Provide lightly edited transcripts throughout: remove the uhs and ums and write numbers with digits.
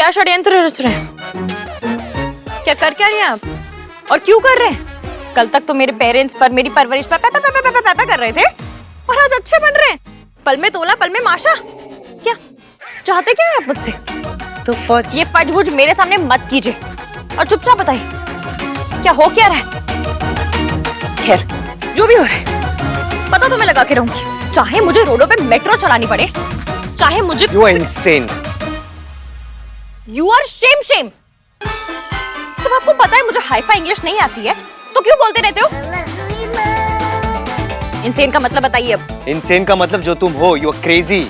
क्या षड्यंत्र रच रहे हैं? क्या कर क्या रहे हैं आप और क्यों कर रहे हैं? कल तक तो मेरे पेरेंट्स पर, मेरी परवरिश पर पैपा कर रहे थे और आज अच्छे बन रहे हैं। पल में तोला पल में माशा। क्या चाहते क्या है आप मुझसे? तो ये फजबुज मेरे सामने मत कीजिए और चुपचाप बताइए क्या हो क्या रहा है। खैर जो भी हो रहा है पता तो मैं लगा के रहूंगी, चाहे मुझे रोडों पे मेट्रो चलानी पड़े, चाहे मुझे। You are insane. You are shame. जब आपको पता है मुझे हाई-फाई इंग्लिश नहीं आती है तो क्यों बोलते रहते हो? इंसेन का मतलब बताइए अब। Insane का मतलब जो तुम हो, you are crazy.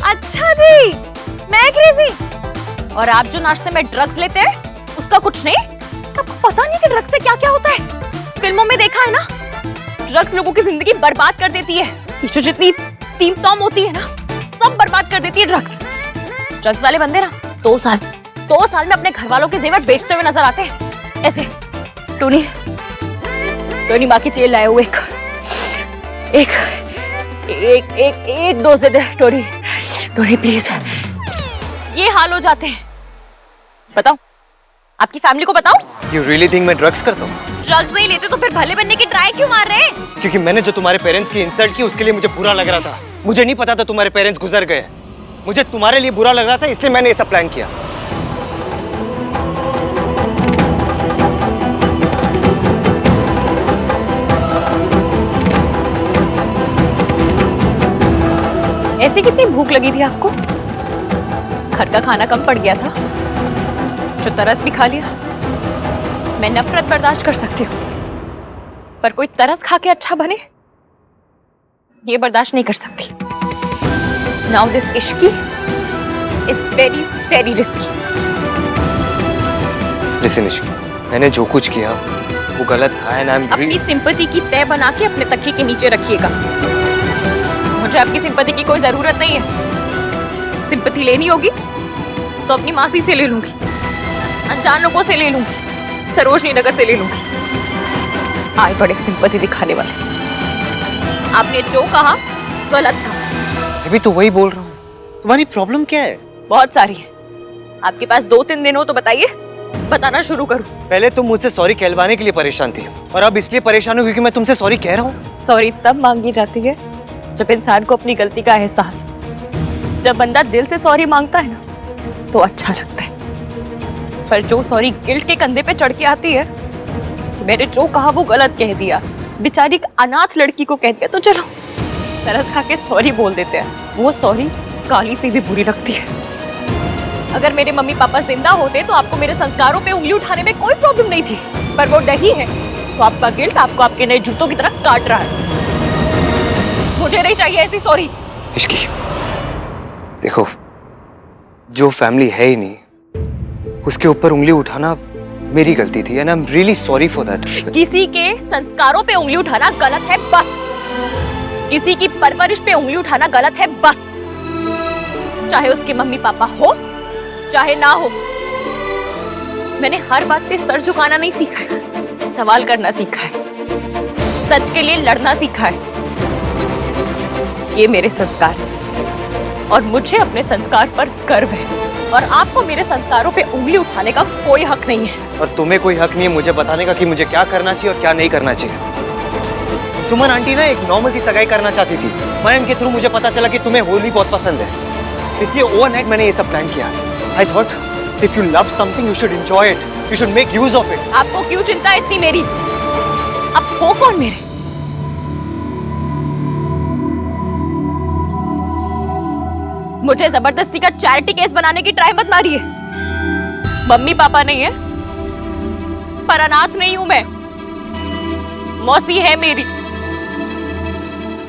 अच्छा जी, मैं क्रेजी। और आप जो नाश्ते में ड्रग्स लेते हैं उसका कुछ नहीं? आपको पता नहीं कि ड्रग्स से क्या क्या होता है? फिल्मों में देखा है ना, ड्रग्स लोगों की जिंदगी बर्बाद कर देती है। ये जो जितनी टीम टॉम होती है ना, सब बर्बाद कर देती है ड्रग्स। ड्रग्स वाले बंदे ना 2 साल में अपने घर वालों के जेवर बेचते हुए नजर आते हैं। ऐसे टोनी बाकी चेल लाए हुए एक dose they they Tony please. ये हाल हो जाते हैं। बताओ आपकी फैमिली को बताओ। You really think मैं ड्रग्स करता हूँ? ड्रग्स नहीं लेते तो फिर भले बनने की ट्राई क्यों मार रहे हैं? क्योंकि मैंने जो तुम्हारे पेरेंट्स की इंसल्ट की उसके लिए मुझे बुरा लग रहा था। मुझे नहीं पता था तुम्हारे पेरेंट्स गुजर गए। मुझे तुम्हारे लिए बुरा लग रहा था इसलिए मैंने ये सब प्लान किया। ऐसी कितनी भूख लगी थी आपको? घर का खाना कम पड़ गया था, जो तरस भी खा लिया। मैं नफरत बर्दाश्त कर सकती हूँ, पर कोई तरस खा के अच्छा बने ये बर्दाश्त नहीं कर सकती। Now this Ishki is very very risky. Listen Ishki, मैंने जो कुछ किया वो गलत था and I'm अपनी सिंपैथी की तह बना के अपने तकिए के नीचे रखिएगा। मुझे आपकी सिंपैथी की कोई जरूरत नहीं है। सिंपैथी लेनी होगी तो अपनी मासी से ले लूंगी, अनजान लोगों से ले लूंगी, सरोजनी नगर से ले लूंगी। आए बड़े सिंपैथी दिखाने वाले। आपने जो कहा गलत था। अभी तो वही बोल रहा हूँ। तुम्हारी प्रॉब्लम क्या है? बहुत सारी है। आपके पास 2-3 दिन हो तो बताइए, बताना शुरू करूं। पहले तुम मुझसे सॉरी कहलवाने के लिए परेशान थी और अब इसलिए परेशान हो क्योंकि मैं तुमसे सॉरी कह रहा हूँ। सॉरी तब मांगी जाती है जब इंसान को अपनी गलती का एहसास हो। जब बंदा दिल से सॉरी मांगता है ना तो अच्छा लगता है, पर जो सॉरी गिल्ट के कंधे पे चढ़ के आती है, मैंने जो कहा वो गलत कह दिया, बेचारी अनाथ लड़की को कह दिया, तो चलो तरस खा के सॉरी बोल देते हैं। वो सॉरी काली से भी बुरी लगती है। अगर मेरे मम्मी पापा जिंदा होते तो आपको मेरे संस्कारों पे उंगली उठाने में कोई प्रॉब्लम नहीं थी, पर वो नहीं है तो आपका गिल्ट आपको आपके नए जूतों की तरह काट रहा है। मुझे नहीं चाहिए ऐसी सॉरी। इश्की देखो, जो फैमिली है ही नहीं उसके ऊपर उंगली उठाना मेरी गलती थी and I am really sorry for that. किसी के संस्कारों पे उंगली उठाना गलत है बस। किसी की परवरिश पे उंगली उठाना गलत है बस। चाहे उसके मम्मी पापा हो चाहे ना हो। मैंने हर बात पे सर झुकाना नहीं सीखा है, सवाल करना सीखा है, सच के लिए लड़ना सीखा है। ये मेरे संस्कार हैं और मुझे अपने संस्कार पर गर्व है और आपको मेरे संस्कारों पे उंगली उठाने का कोई हक नहीं है। और तुम्हें कोई हक नहीं है मुझे बताने का कि मुझे क्या करना चाहिए और क्या नहीं करना चाहिए। सुमन आंटी ना एक नॉर्मल सी सगाई करना चाहती थी। मयंक के थ्रू मुझे पता चला कि तुम्हें होली बहुत पसंद है, इसलिए ओवरनाइट मैंने ये सब प्लान किया। I thought if you love something you should enjoy it, you should make use of it. आपको क्यों चिंता है इतनी मेरी? आप हो कौन मेरे? मुझे जबरदस्ती का चैरिटी केस बनाने की ट्राई मत मारिए। मम्मी पापा नहीं है, पर अनाथ नहीं हूं मैं। मौसी है मेरी,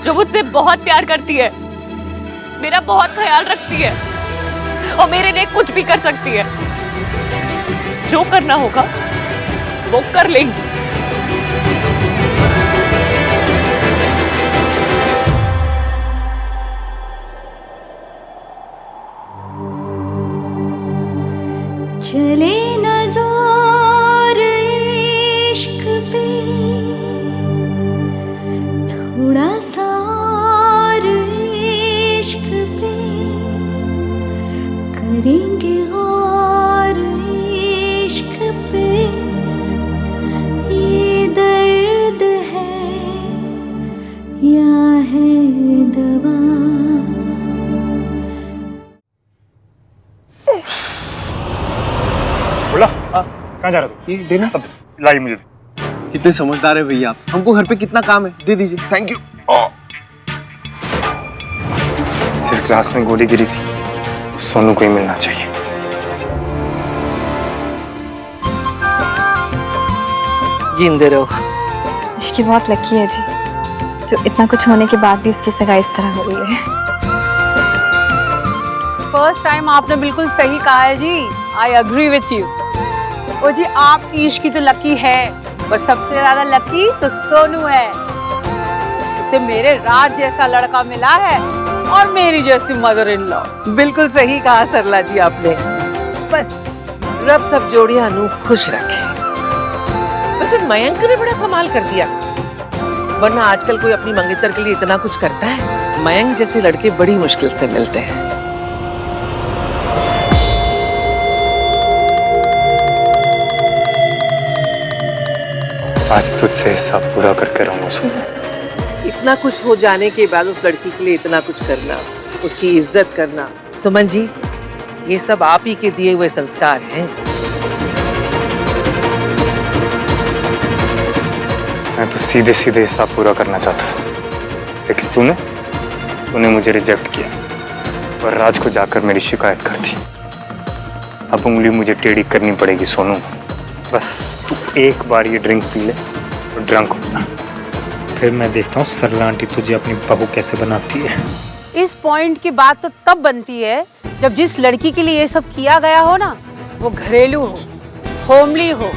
जो मुझसे बहुत प्यार करती है, मेरा बहुत ख्याल रखती है और मेरे लिए कुछ भी कर सकती है। जो करना होगा वो कर लेंगी। चले नज़ार इश्क पे थोड़ा सा इश्क पे करेंगे गौर। कहाँ जा रहा तू? ये देना। अब लाई मुझे दे। कितने समझदार है भैया आप। हमको घर पे कितना काम है, दे दीजिए। Thank you. जिस ग्लास में गोली गिरी थी वो सोनू को ही मिलना चाहिए। जिंदे रहो। इसकी बहुत लकी है जी, जो इतना कुछ होने के बाद भी उसकी सगाई इस तरह हो गई है। फर्स्ट टाइम आपने बिल्कुल सही कहा है जी। I agree with you. ओ जी, आपकी इश्की तो लकी है, पर सबसे ज्यादा लकी तो सोनू है। उसे मेरे राज जैसा लड़का मिला है और मेरी जैसी मदर इन लॉ। बिल्कुल सही कहा सरला जी आपने। बस रब सब जोड़ियां नू खुश रखे। वैसे मयंक ने बड़ा कमाल कर दिया, वरना आजकल कोई अपनी मंगेतर के लिए इतना कुछ करता है? मयंक जैसे लड़के बड़ी मुश्किल से मिलते हैं। आज तुझसे हिसाब पूरा करके रहूंगा सोनू। इतना कुछ हो जाने के बाद उस लड़की के लिए इतना कुछ करना, उसकी इज्जत करना, सुमन जी ये सब आप ही के दिए हुए संस्कार हैं। मैं तो सीधे सीधे हिसाब पूरा करना चाहता था, लेकिन तूने मुझे रिजेक्ट किया और राज को जाकर मेरी शिकायत कर दी। अब उंगली मुझे टेढ़ी करनी पड़ेगी सोनू। बस तू एक बार ये ड्रिंक पी ले तो ड्रंक हो जा, फिर मैं देखता हूँ सरला आंटी तुझे अपनी बहू कैसे बनाती है। इस पॉइंट की बात तो तब बनती है जब जिस लड़की के लिए ये सब किया गया हो ना, वो घरेलू हो, होमली हो,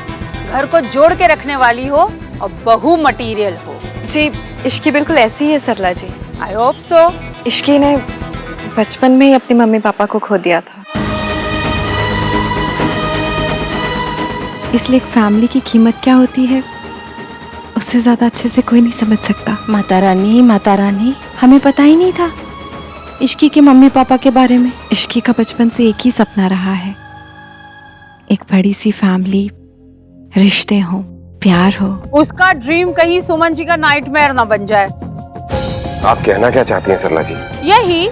घर को जोड़ के रखने वाली हो और बहू मटीरियल हो। जी इश्की बिल्कुल ऐसी ही है सरला जी। I hope so. इश्की ने बचपन में ही अपने मम्मी पापा को खो दिया था, इसलिए एक फैमिली की कीमत क्या होती है उससे ज्यादा अच्छे से कोई नहीं समझ सकता। माता रानी, हमें पता ही नहीं था इश्की के मम्मी पापा के बारे में। इश्की का बचपन से एक ही सपना रहा है, एक बड़ी सी फैमिली, रिश्ते हो, प्यार हो। उसका ड्रीम कहीं सुमन जी का नाइटमेयर ना बन जाए। आप कहना क्या चाहती हैं सरला जी? यही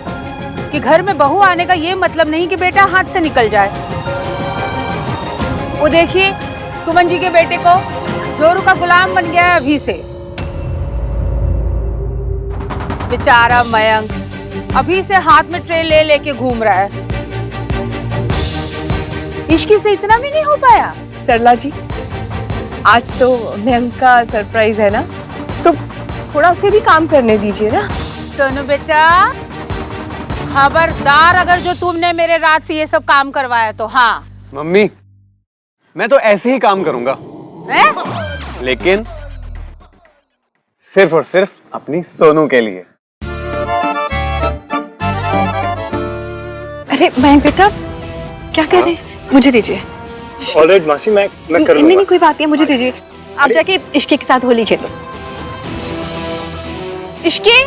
कि घर में बहू आने का ये मतलब नहीं कि बेटा हाथ से निकल जाए। वो देखिए सुमन जी के बेटे को जोरू का गुलाम बन गया है अभी से। बेचारा मयंक अभी से हाथ में ट्रे ले लेके घूम रहा है। इश्की से इतना भी नहीं हो पाया। सरला जी, आज तो मयंक का सरप्राइज है ना, तो थोड़ा उसे भी काम करने दीजिए ना। सोनू बेटा, खबरदार अगर जो तुमने मेरे रात से ये सब काम करवाया तो। हाँ मम्मी, मैं तो ऐसे ही काम करूंगा, लेकिन सिर्फ और सिर्फ अपनी सोनू के लिए। अरे मयंक बेटा क्या कर रहे हैं? मुझे दीजिए। ऑलराइट मासी, मैं कर लूंगा। नहीं कोई बात नहीं, मुझे दीजिए। आप जाके इश्की के साथ होली खेलो। इश्की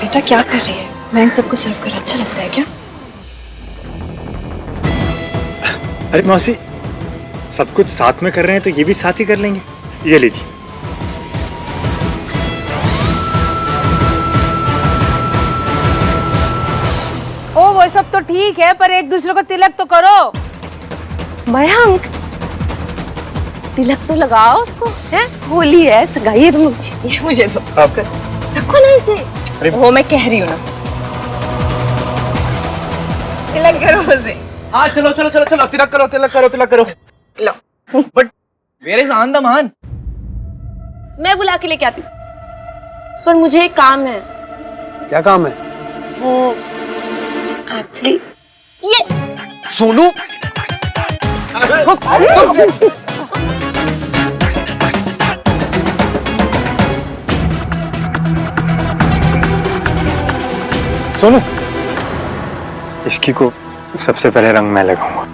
बेटा क्या कर रही है? मयंक सबको सर्व कर अच्छा लगता है क्या? अरे मौसी, सब कुछ साथ में कर रहे हैं तो ये भी साथ ही कर लेंगे। ये लीजिए। ओ वो सब तो ठीक है, पर एक दूसरे को तिलक तो करो। मयंक, तिलक तो लगाओ उसको, है? होली है, सगाई है। तुम ये मुझे दो, रखो ना इसे। अरे वो मैं कह रही हूँ ना, तिलक करो उसे। हाँ चलो चलो चलो चलो, तिलक करो तिलक करो तिलक करो। लो। But where is Andaman? मैं बुला के लेके आती हूँ, पर मुझे एक काम है। क्या काम है? वो एक्चुअली ये सोनू, सोनू, इश्की को सबसे पहले रंग मैं लगाऊंगा।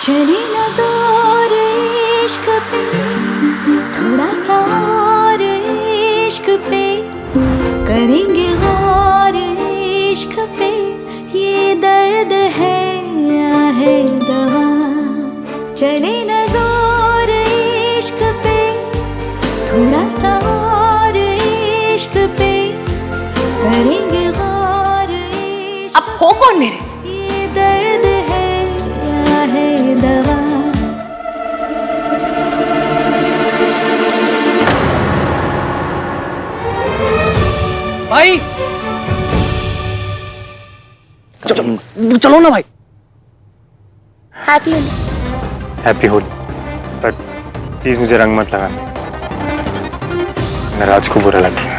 चली ना जोर इश्क पे, थोड़ा सा और इश्क पे, करेंगे गौर इश्क पे, ये दर्द है या है दवा। चले न जोर इश्क पे, थोड़ा सा और इश्क पे करेंगे गौर इश्क। अब हो कौन मेरे? ये दर्द है या है दवा। भाई चलो ना भाई। हैप्पी होली। बट प्लीज मुझे रंग मत लगाना, मैं राज को बुरा लगेगा।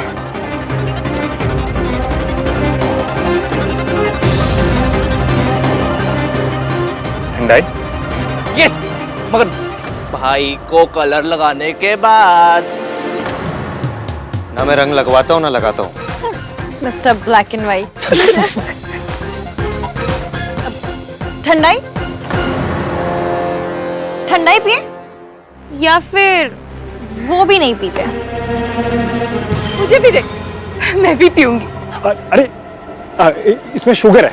ठंडाई? यस, मगर भाई को कलर लगाने के बाद ना मैं रंग लगवाता हूँ ना लगाता हूँ। Mister black and white. ठंडाई? ठंडाई पिए या फिर वो भी नहीं पीते? मुझे भी दे, मैं भी पीऊंगी। अरे इसमें शुगर है।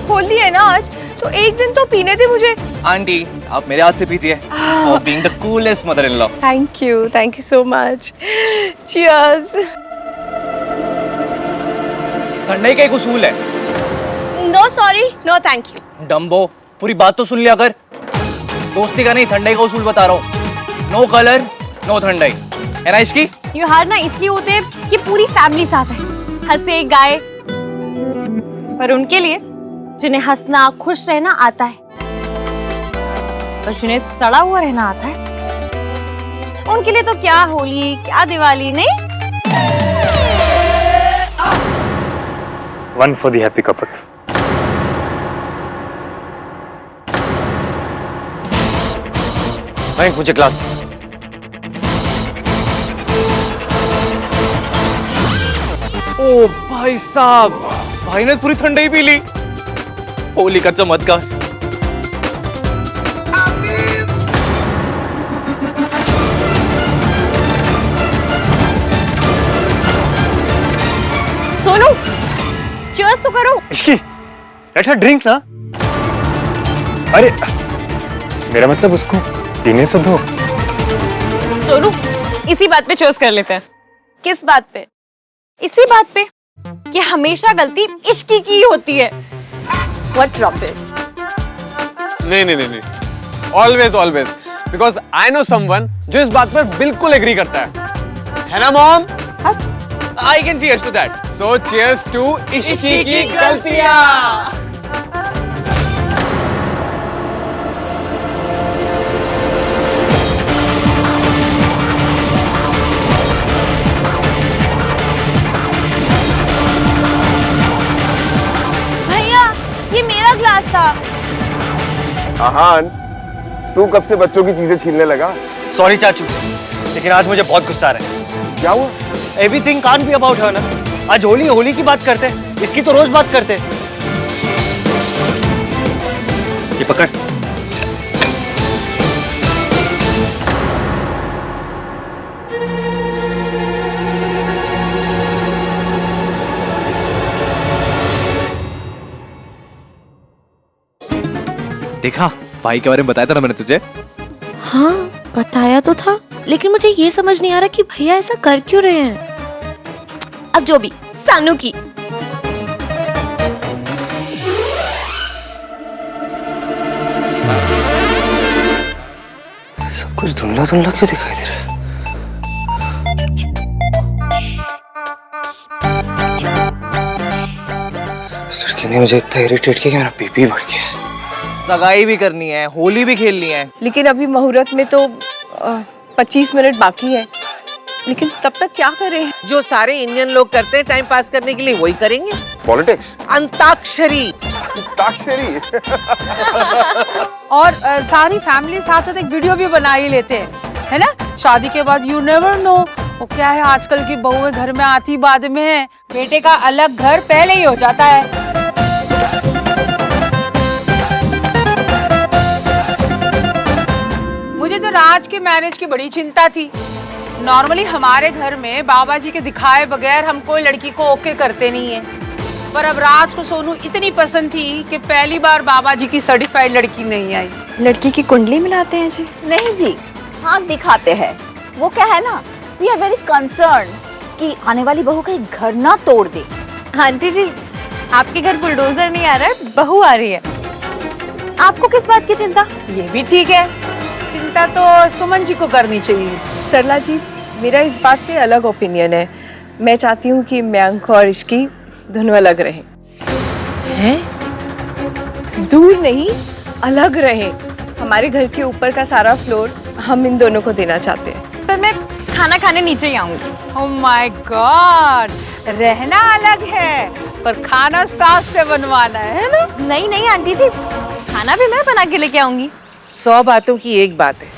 होली है ना आज, तो एक दिन तो पीने दे मुझे। आंटी आप मेरे हाथ से पीजिए, for being the coolest mother in law. Thank you so much. Cheers. ठंडाई का एक उसूल है। No sorry no thank you. Dumbo, पूरी बात तो सुन लिया कर। दोस्ती का नहीं, ठंडाई का उसूल बता रहा हूँ। नो कलर नो ठंडाई, है ना इश्की? ये हार ना इसलिए होते हैं कि पूरी फैमिली साथ है, हंसे गाए। पर उनके लिए जिन्हें हंसना खुश रहना आता है और जिन्हें सड़ा हुआ रहना आता है, उनके लिए तो क्या होली क्या दिवाली। नहीं, one for the happy couple. भाई मुझे ग्लास। ओ भाई साहब, भाई ने पूरी ठंडाई पी ली। होली का चमत्कार। सोनू चीयर्स तो करो। इश्की, लेट्स हैव ड्रिंक ना। अरे मेरा मतलब उसको पीने तो दो। सोनू इसी बात पे चीयर्स कर लेते हैं। किस बात पे? इसी बात पे कि हमेशा गलती इश्की की होती है। What rubbish? नहीं, always always, because I know someone जो इस बात पर बिल्कुल एग्री करता है ना mom? I can cheers to that. So cheers to इश्की की गलतियां। ये मेरा ग्लास था। आहान, तू कब से बच्चों की चीजें छीनने लगा? सॉरी चाचू, लेकिन आज मुझे बहुत गुस्सा आ रहा है। क्या हुआ? Everything can't be about her ना। आज होली की बात करते हैं, इसकी तो रोज बात करते हैं। ये पकड़। देखा, भाई के बारे में बताया था ना मैंने तुझे। हाँ बताया तो था, लेकिन मुझे ये समझ नहीं आ रहा कि भैया ऐसा कर क्यों रहे हैं। अब जो भी, सानू की। सब कुछ धुंधला धुंधला क्यों दिखाई दे रहा है? इस लड़की ने मुझे इतना इरिटेट किया कि मेरा बीपी बढ़ गया। सगाई भी करनी है, होली भी खेलनी है। लेकिन अभी मुहूर्त में तो 25 मिनट बाकी है। लेकिन तब तक क्या करें? जो सारे इंडियन लोग करते हैं टाइम पास करने के लिए, वही करेंगे। पॉलिटिक्स? अंताक्षरी। अंताक्षरी। और सारी फैमिली साथ साथ एक वीडियो भी बना ही लेते हैं, है ना? शादी के बाद यू नेवर नो, वो क्या है आजकल की बहुएं घर में आती बाद में है। बेटे का अलग घर पहले ही हो जाता है। मुझे तो राज के मैरिज की बड़ी चिंता थी। नॉर्मली हमारे घर में बाबा जी के दिखाए बगैर हम कोई लड़की को ओके करते नहीं है। पर अब राज को सोनू इतनी पसंद थी कि पहली बार बाबा जी की सर्टिफाइड लड़की नहीं आई। लड़की की कुंडली मिलाते हैं जी? नहीं जी, हाँ दिखाते हैं। वो क्या है ना, वी आर वेरी कंसर्न कि आने वाली बहू कहीं घर ना तोड़ दे। आंटी जी, आपके घर बुलडोजर नहीं आ रहा है, बहू आ रही है। आपको किस बात की चिंता? ये भी ठीक है, चिंता तो सुमन जी को करनी चाहिए। सरला जी, मेरा इस बात पे अलग ओपिनियन है। मैं चाहती हूँ कि मयंक और इश्की दोनों अलग रहें। हैं? दूर नहीं, अलग रहें। हमारे घर के ऊपर का सारा फ्लोर हम इन दोनों को देना चाहते हैं। पर मैं खाना खाने नीचे ही आऊंगी। ओह माय गॉड, रहना अलग है पर खाना सास से बनवाना है ना? नहीं नहीं आंटी जी, खाना भी मैं बना के लेके आऊंगी। 100 बातों की एक बात है,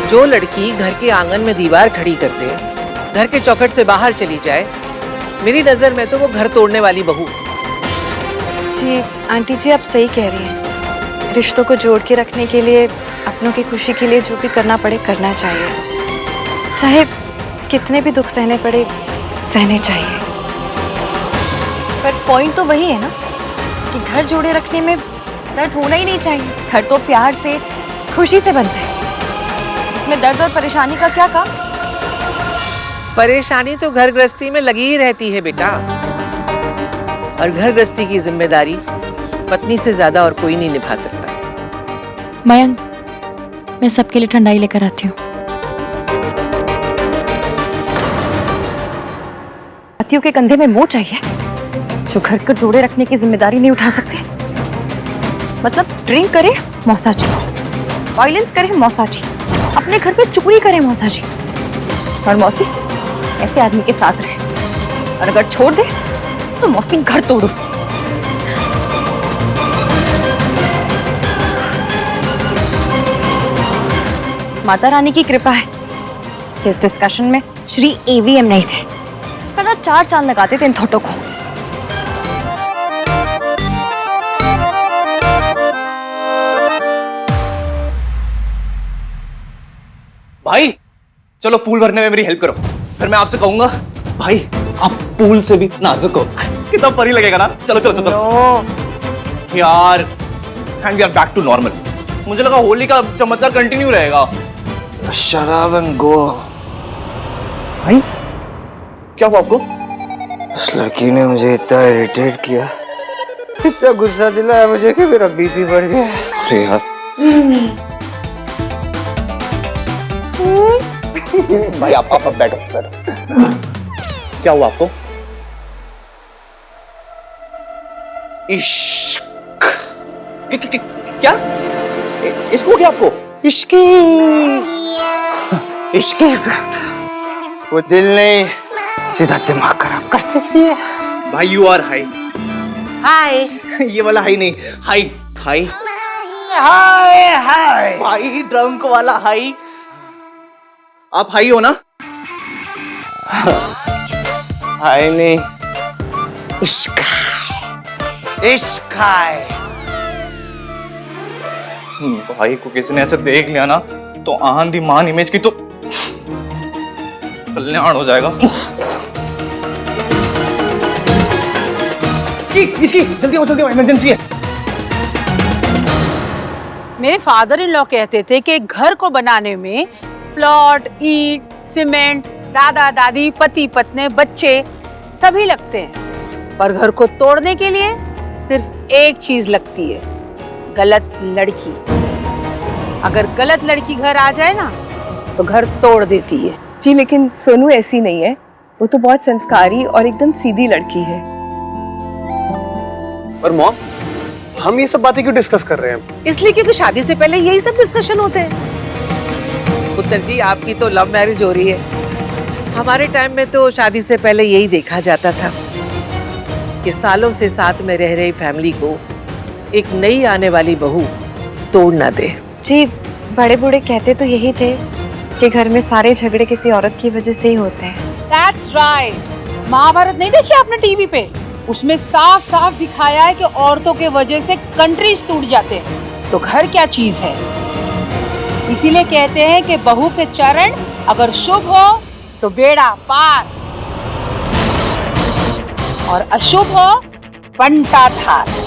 जो लड़की घर के आंगन में दीवार खड़ी कर दे, घर के चौखट से बाहर चली जाए, मेरी नजर में तो वो घर तोड़ने वाली बहू। जी आंटी जी, आप सही कह रही हैं। रिश्तों को जोड़ के रखने के लिए, अपनों की खुशी के लिए जो भी करना पड़े करना चाहिए, चाहे कितने भी दुख सहने पड़े सहने चाहिए। पर पॉइंट तो वही है ना कि घर जोड़े रखने में दर्द होना ही नहीं चाहिए। घर तो प्यार से, खुशी से बनता है, इसमें दर्द और परेशानी का क्या काम? परेशानी तो घर गृहस्थी में लगी ही रहती है बेटा, और घर गृहस्थी की जिम्मेदारी पत्नी से ज्यादा और कोई नहीं निभा सकता। मयंक, मैं सबके लिए ठंडाई लेकर आती हूँ। पतियों के कंधे में मोह चाहिए जो घर को जोड़े रखने की जिम्मेदारी नहीं उठा सकते। मतलब ड्रिंक करे मौसा जी, वायलेंस करे मौसा जी, अपने घर पे चोरी करे मौसा जी, और मौसी ऐसे आदमी के साथ रहे, और अगर छोड़ दे तो मौसी घर तोड़ो। माता रानी की कृपा है कि इस डिस्कशन में श्री AVM नहीं थे, वरना 4 चांद लगाते थे इन थोटों को। भाई चलो पूल भरने में मेरी हेल्प करो, फिर मैं आपसे कहूंगा भाई आप पूल से भी नाजुक हो। कितना फनी लगेगा ना। चलो चलो चलो यार, and we are back to normal. मुझे लगा होली का चमत्कार कंटिन्यू रहेगा। शराब एंड गो। भाई क्या हुआ आपको? उस लड़की ने मुझे इतना इरिटेट किया, इतना गुस्सा दिलाया मुझे कि मेरा बीपी बढ़ गया। अरे यार भाई आप बैठो बैठो। क्या हुआ आपको? इश्क। क्या इश्क हो गया आपको? इश्की इश्की इफेक्ट, वो दिल नहीं सीधा दिमाग खराब कर देती है। भाई यू आर हाई। हाय। ये वाला हाई नहीं, हाई हाई हाय हाय भाई, ड्रंक वाला हाई। आप हाई हो ना? हाय नहीं, इश्क इश्क है। भाई को किसी ने ऐसे देख लिया ना तो आंधी मान इमेज की तो कल्याण हो जाएगा। इसकी जल्दी आओ इमरजेंसी है। मेरे फादर इन लॉ कहते थे कि घर को बनाने में प्लॉट, ईंट, सीमेंट, दादा दादी, पति पत्नी, बच्चे सभी लगते हैं, पर घर को तोड़ने के लिए सिर्फ एक चीज लगती है, गलत लड़की। अगर गलत लड़की घर आ जाए ना तो घर तोड़ देती है। जी लेकिन सोनू ऐसी नहीं है, वो तो बहुत संस्कारी और एकदम सीधी लड़की है। पर मॉम, हम ये सब बातें क्यों डिस्कस कर रहे हैं? इसलिए क्योंकि शादी से पहले यही सब डिस्कशन होते हैं। पुत्र जी, आपकी तो लव मैरिज हो रही है। हमारे टाइम में तो शादी से पहले यही देखा जाता था कि सालों से साथ में रह रही फैमिली को एक नई आने वाली बहू तोड़ ना दे। जी बड़े बूढ़े कहते तो यही थे कि घर में सारे झगड़े किसी औरत की वजह से ही होते हैं। That's right। महाभारत नहीं देखी आपने टीवी पे? उसमें साफ साफ दिखाया है कि औरतों के वजह से कंट्रीज टूट जाते हैं, तो घर क्या चीज है। इसीलिए कहते हैं कि बहू के चरण अगर शुभ हो तो बेड़ा पार। और अशुभ हो बंटा थार।